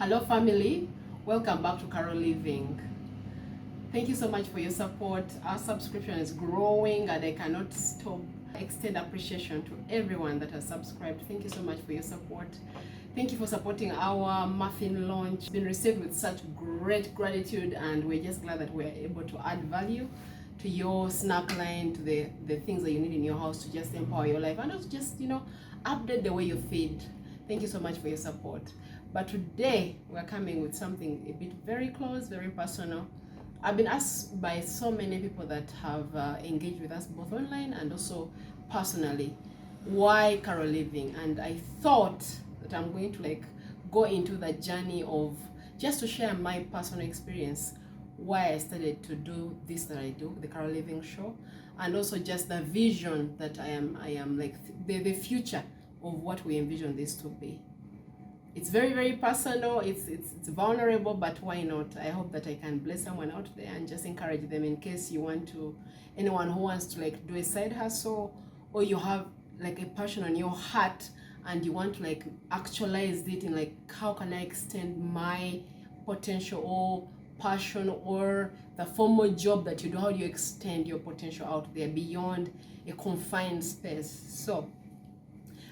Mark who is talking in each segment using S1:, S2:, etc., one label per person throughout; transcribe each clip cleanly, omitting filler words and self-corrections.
S1: Hello family, welcome back to Carolliving. Thank you so much for your support. Our subscription is growing and I cannot stop. Extend appreciation to everyone that has subscribed. Thank you so much for your support. Thank you for supporting our muffin launch. It's been received with such great gratitude and we're just glad that we're able to add value to your snack line, to the things that you need in your house to just empower your life and also just, update the way you feed. Thank you so much for your support. But today we're coming with something a bit very close, very personal. I've been asked by so many people that have engaged with us both online and also personally, why Carolliving? And I thought that I'm going to go into the journey of just to share my personal experience, why I started to do this that I do, the Carolliving show, and also just the vision that I am like the future of what we envision this to be. It's very, very personal, it's vulnerable, but why not? I hope that I can bless someone out there and just encourage them in case you want to, anyone who wants to do a side hustle, or you have a passion on your heart and you want to actualize it in how can I extend my potential or passion, or the formal job that you do, how do you extend your potential out there beyond a confined space? So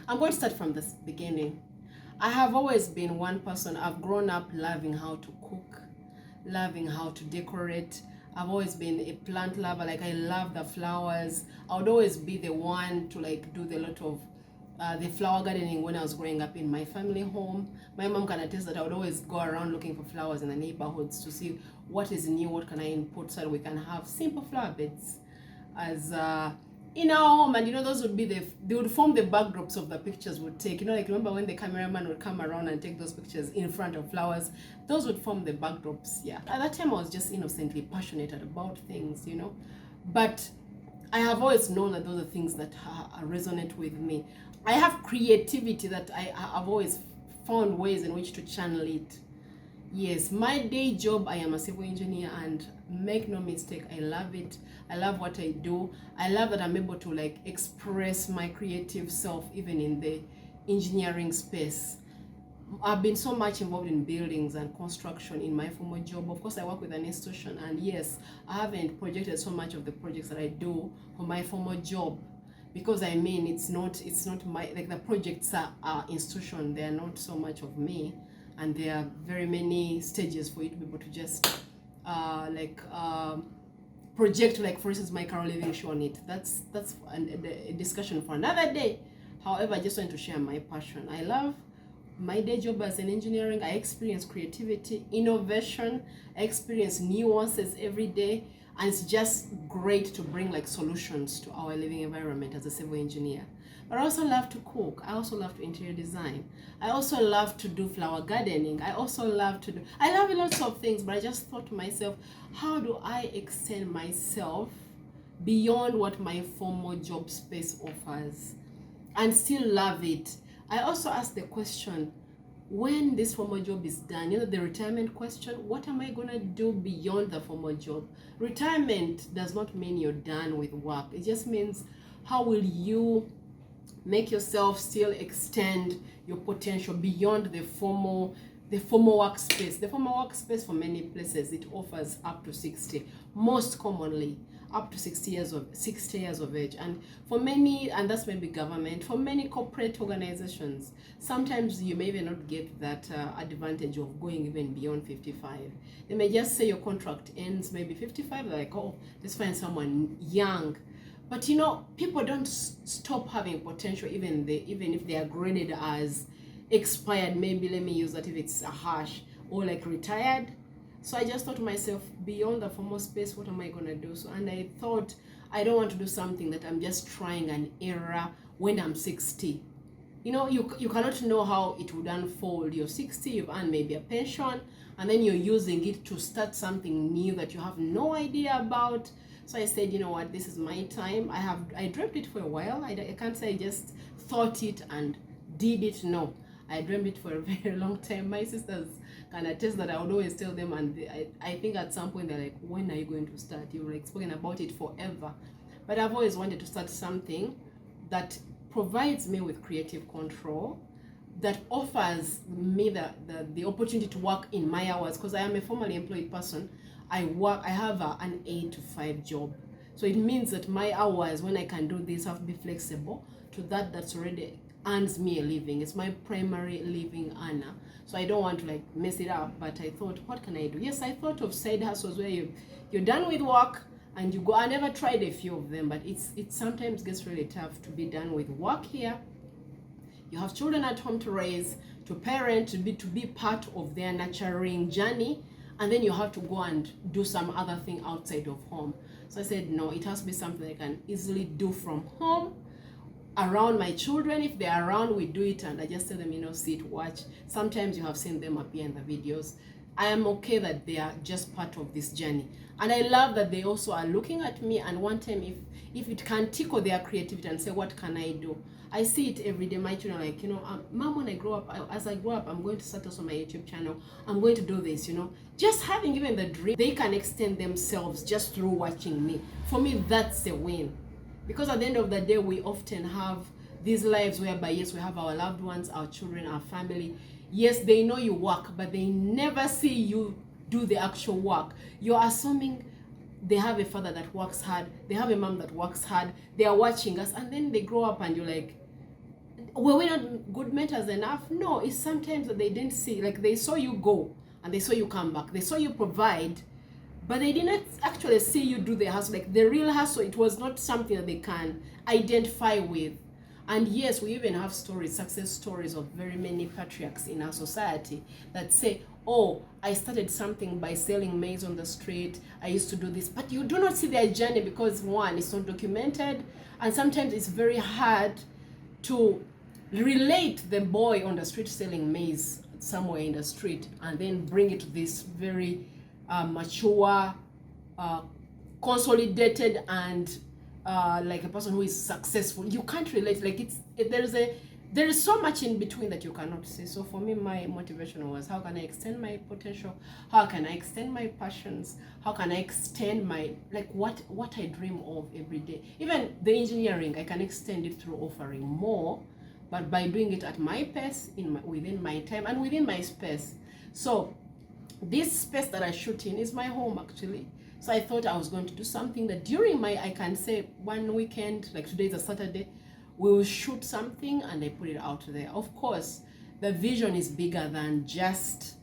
S1: I'm going to start from the beginning. I have always been one person. I've grown up loving how to cook, loving how to decorate. I've always been a plant lover. I love the flowers. I would always be the one to do the lot of the flower gardening when I was growing up in my family home. My mom can attest that I would always go around looking for flowers in the neighborhoods to see what is new, what can I input so that we can have simple flower beds as in our home. And those would be they would form the backdrops of the pictures we'd take. Remember when the cameraman would come around and take those pictures in front of flowers? Those would form the backdrops. Yeah, at that time I was just innocently passionate about things, but I have always known that those are things that resonate with me. I have creativity that I've always found ways in which to channel it. Yes, my day job, I am a civil engineer, and make no mistake, I love it. I love what I do. I love that I'm able to express my creative self even in the engineering space. I've been so much involved in buildings and construction in my former job. Of course, I work with an institution, and yes, I haven't projected so much of the projects that I do for my former job, because it's not my, the projects are institution. They are not so much of me, and there are very many stages for you to be able to just project, for instance, my Carolliving show on it. That's a discussion for another day. However, I just want to share my passion. I love my day job as an engineering. I experience creativity, innovation, I experience nuances every day, and it's just great to bring solutions to our living environment as a civil engineer. But I also love to cook. I also love to interior design. I also love to do flower gardening. I love lots of things, but I just thought to myself, how do I extend myself beyond what my formal job space offers and still love it? I also asked the question, when this formal job is done, the retirement question, what am I going to do beyond the formal job? Retirement does not mean you're done with work. It just means how will you make yourself still extend your potential beyond the formal workspace. The formal workspace for many places, it offers up to 60, most commonly up to 60 years of age, and for many, and that's maybe government, for many corporate organizations, sometimes you may even not get that advantage of going even beyond 55. They may just say your contract ends maybe 55. They're like, oh, let's find someone young. But people don't stop having potential even if they are graded as expired. Maybe let me use that if it's a harsh, or retired. So I just thought to myself, beyond the formal space, what am I going to do? And I thought, I don't want to do something that I'm just trying an era when I'm 60. You cannot know how it would unfold. You're 60, you've earned maybe a pension, and then you're using it to start something new that you have no idea about. So I said, you know what, this is my time. I dreamt it for a while. I can't say I just thought it and did it. No, I dreamt it for a very long time. My sisters can attest that I would always tell them, and I think at some point they're like, when are you going to start? You've spoken about it forever. But I've always wanted to start something that provides me with creative control, that offers me the opportunity to work in my hours, because I am a formally employed person. I have an 8 to 5 job. So it means that my hours when I can do this have to be flexible to that's already earns me a living. It's my primary living earner. So I don't want to like mess it up, but I thought, what can I do? Yes, I thought of side hustles where you're done with work and you go. I never tried a few of them, but it sometimes gets really tough to be done with work here. You have children at home to raise, to parent, to be part of their nurturing journey, and then you have to go and do some other thing outside of home. So I said, no, it has to be something I can easily do from home, around my children. If they're around, we do it, and I just tell them, sit, watch. Sometimes you have seen them appear in the videos. I am okay that they are just part of this journey. And I love that they also are looking at me and one time if it can tickle their creativity and say, what can I do? I see it every day. My children are like, Mom, when I grow up, as I grow up, I'm going to start also my YouTube channel. I'm going to do this, Just having even the dream, they can extend themselves just through watching me. For me, that's a win. Because at the end of the day, we often have these lives whereby, yes, we have our loved ones, our children, our family. Yes, they know you work, but they never see you do the actual work. You're assuming they have a father that works hard, they have a mom that works hard, they are watching us, and then they grow up and you're like, were we not good mentors enough? No, it's sometimes that they didn't see, like they saw you go and they saw you come back, they saw you provide, but they didn't actually see you do the hustle, like the real hustle. It was not something that they can identify with. And yes, we even have stories, success stories of very many patriarchs in our society that say, oh, I started something by selling maize on the street, I used to do this, but you do not see their journey because one, it's not documented, and sometimes it's very hard to relate the boy on the street selling maize somewhere in the street and then bring it to this very mature, consolidated, and like a person who is successful. You can't relate. Like there is so much in between that you cannot see. So for me, my motivation was, how can I extend my potential? How can I extend my passions? How can I extend my, like what I dream of every day? Even the engineering, I can extend it through offering more, but by doing it at my pace, within my time and within my space. So this space that I shoot in is my home actually. So I thought I was going to do something that during I can say one weekend, like today is a Saturday, we will shoot something and I put it out there. Of course, the vision is bigger than just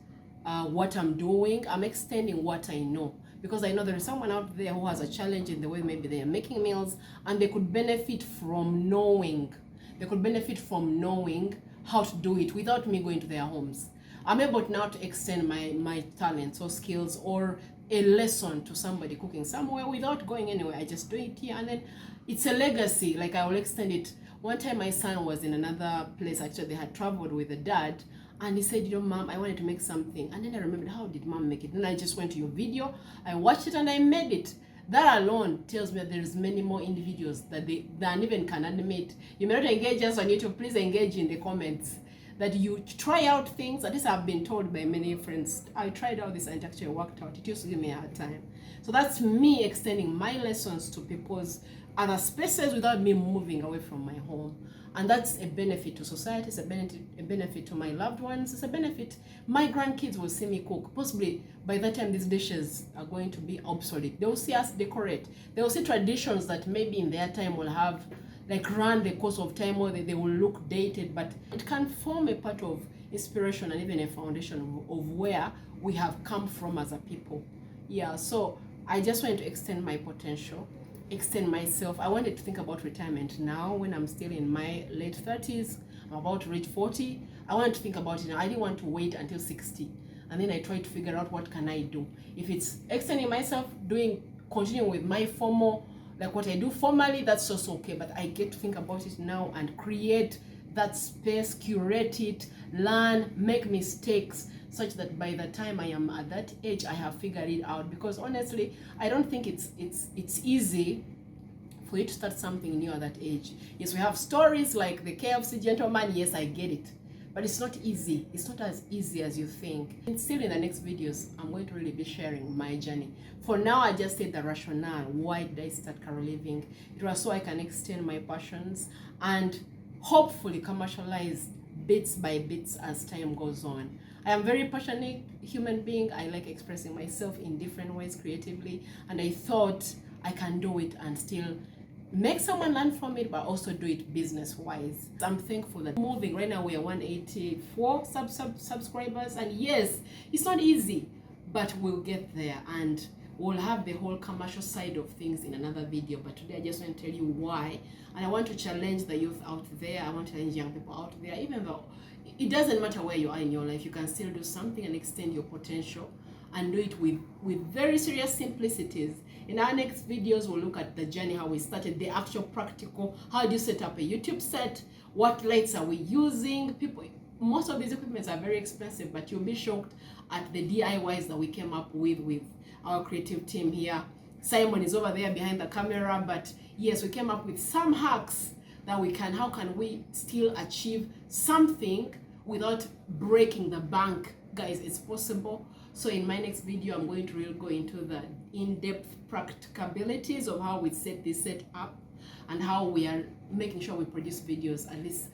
S1: what I'm doing. I'm extending what I know, because I know there is someone out there who has a challenge in the way maybe they are making meals, and they could benefit from knowing. They could benefit from knowing how to do it without me going to their homes. I'm able now to extend my talents or skills or a lesson to somebody cooking somewhere without going anywhere. I just do it here, and then it's a legacy. Like I will extend it. One time my son was in another place, actually they had traveled with the dad, and he said, Mom, I wanted to make something. And then I remembered, how did Mom make it? Then I just went to your video, I watched it and I made it. That alone tells me that there's many more individuals than even can animate. You may not engage us on YouTube, please engage in the comments. That you try out things. At least I've been told by many friends, I tried out this and it actually worked out. It used to give me a hard time. So that's me extending my lessons to people's other spaces without me moving away from my home. And that's a benefit to society, it's a benefit to my loved ones, it's a benefit. My grandkids will see me cook. Possibly by that time these dishes are going to be obsolete. They will see us decorate. They will see traditions that maybe in their time will have like run the course of time, or they will look dated, but it can form a part of inspiration and even a foundation of where we have come from as a people. Yeah, so I just want to extend my potential, extend myself. I wanted to think about retirement now when I'm still in my late 30s. I'm about to reach 40. I wanted to think about it now. I didn't want to wait until 60. And then I tried to figure out what can I do. If it's extending myself, continuing with my formal, like what I do formally, that's also okay, but I get to think about it now and create that space, curate it, learn, make mistakes, such that by the time I am at that age, I have figured it out. Because honestly, I don't think it's easy for you to start something new at that age. Yes, we have stories like the KFC gentleman, yes, I get it. But it's not easy. It's not as easy as you think. And still in the next videos, I'm going to really be sharing my journey. For now, I just said the rationale. Why did I start Carolliving? It was so I can extend my passions and hopefully commercialize bits by bits as time goes on. I am very passionate human being. I like expressing myself in different ways creatively, and I thought I can do it and still make someone learn from it, but also do it business wise. I'm thankful that moving right now we are 184 subscribers, and yes, it's not easy, but we'll get there, and we'll have the whole commercial side of things in another video. But today I just want to tell you why, and I want to challenge the youth out there. I want to challenge young people out there. Even though it doesn't matter where you are in your life, you can still do something and extend your potential, and do it with very serious simplicities. In our next videos, we'll look at the journey, how we started, the actual practical, how do you set up a YouTube set, what lights are we using. People, most of these equipments are very expensive, but you'll be shocked at the DIYs that we came up with our creative team here. Simon is over there behind the camera, but yes, we came up with some hacks that we can, how can we still achieve something without breaking the bank. Guys, it's possible. So in my next video, I'm going to really go into the in-depth practicalities of how we set this set up and how we are making sure we produce videos at least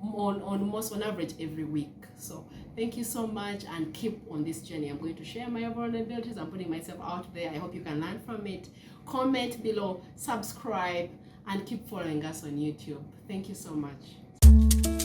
S1: on average every week. So thank you so much, and keep on this journey. I'm going to share my vulnerabilities. I'm putting myself out there. I hope you can learn from it. Comment below, subscribe, and keep following us on YouTube. Thank you so much.